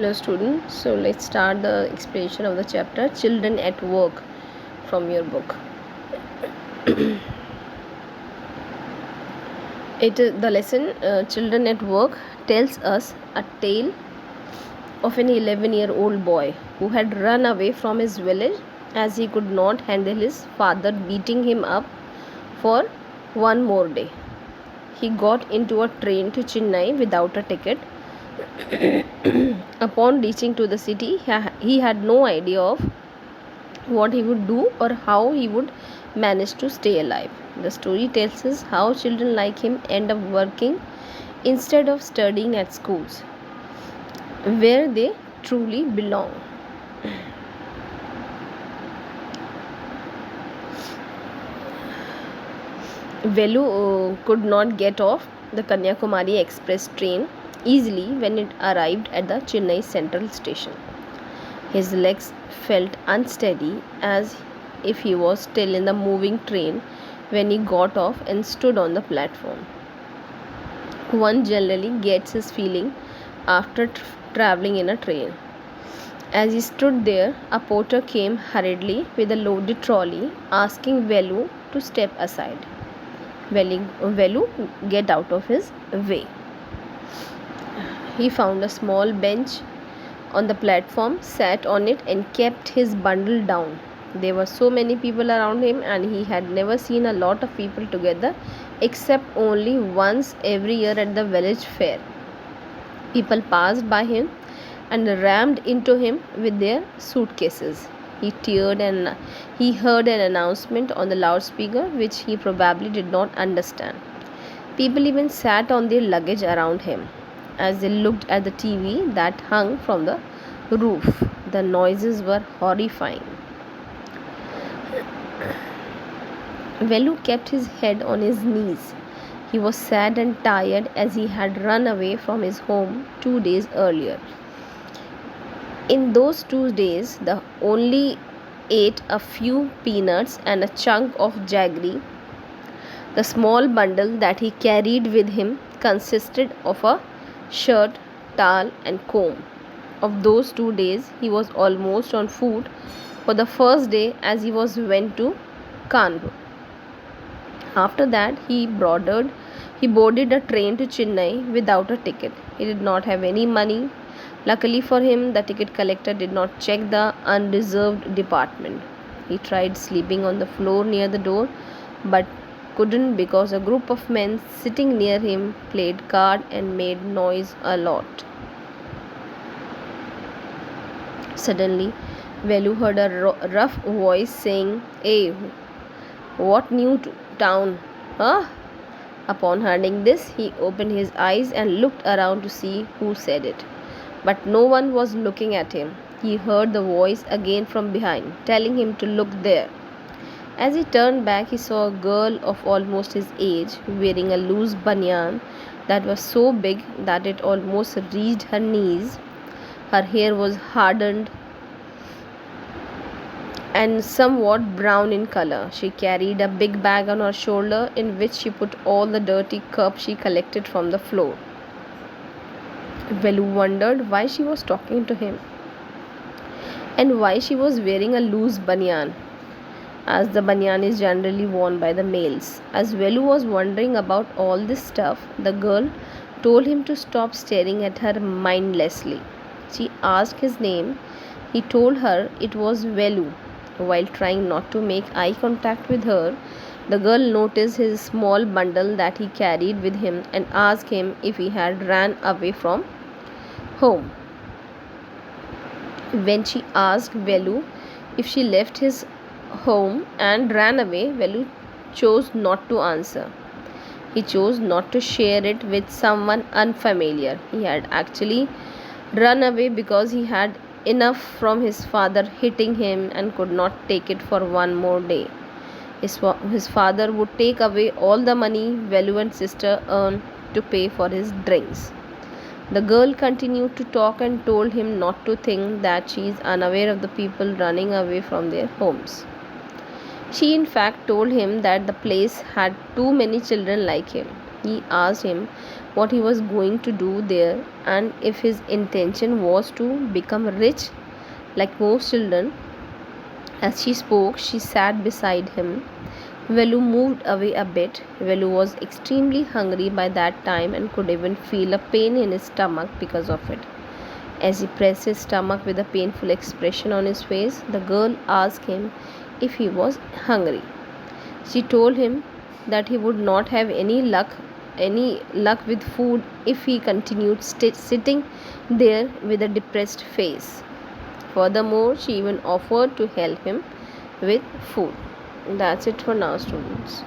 Hello students, so let's start the explanation of the chapter Children at Work from your book. The lesson Children at Work tells us a tale of an 11-year-old boy who had run away from his village as he could not handle his father beating him up for one more day. He got into a train to Chennai without a ticket. Upon reaching to the city, he had no idea of what he would do or how he would manage to stay alive. The story tells us how children like him end up working instead of studying at schools where they truly belong. Velu could not get off the Kanyakumari Express train easily when it arrived at the Chennai Central Station. His legs felt unsteady as if he was still in the moving train when he got off and stood on the platform. One generally gets his feeling after traveling in a train. As he stood there, a porter came hurriedly with a loaded trolley asking Velu to step aside. Velu get out of his way. He found a small bench on the platform, sat on it and kept his bundle down. There were so many people around him and he had never seen a lot of people together except only once every year at the village fair. People passed by him and rammed into him with their suitcases. He heard an announcement on the loudspeaker which he probably did not understand. People even sat on their luggage around him as they looked at the TV that hung from the roof. The noises were horrifying. Velu kept his head on his knees. He was sad and tired as he had run away from his home 2 days earlier. In those 2 days, the only ate a few peanuts and a chunk of jaggery. The small bundle that he carried with him consisted of a shirt, towel and comb. Of those 2 days, he was almost on foot for the first day as he was went to Kanpur. After that, he boarded a train to Chennai without a ticket. He did not have any money. Luckily for him, the ticket collector did not check the unreserved department. He tried sleeping on the floor near the door but couldn't because a group of men sitting near him played card and made noise a lot. Suddenly, Velu heard a rough voice saying, "Hey, what new town? Huh?" Upon hearing this, he opened his eyes and looked around to see who said it. But no one was looking at him. He heard the voice again from behind, telling him to look there. As he turned back, he saw a girl of almost his age, wearing a loose banyan that was so big that it almost reached her knees. Her hair was hardened and somewhat brown in color. She carried a big bag on her shoulder in which she put all the dirty cups she collected from the floor. Velu wondered why she was talking to him and why she was wearing a loose banyan, as the banyan is generally worn by the males. As Velu was wondering about all this stuff, the girl told him to stop staring at her mindlessly. She asked his name. He told her it was Velu. While trying not to make eye contact with her, the girl noticed his small bundle that he carried with him and asked him if he had ran away from home. When she asked Velu if she left his home and ran away, Velu chose not to answer. He chose not to share it with someone unfamiliar. He had actually run away because he had enough from his father hitting him and could not take it for one more day. His father would take away all the money Velu and sister earned to pay for his drinks. The girl continued to talk and told him not to think that she is unaware of the people running away from their homes. She in fact told him that the place had too many children like him. He asked him what he was going to do there and if his intention was to become rich like most children. As she spoke, she sat beside him. Velu moved away a bit. Velu was extremely hungry by that time and could even feel a pain in his stomach because of it. As he pressed his stomach with a painful expression on his face, the girl asked him if he was hungry. She told him that he would not have any luck with food if he continued sitting there with a depressed face. Furthermore, she even offered to help him with food. That's it for now, students.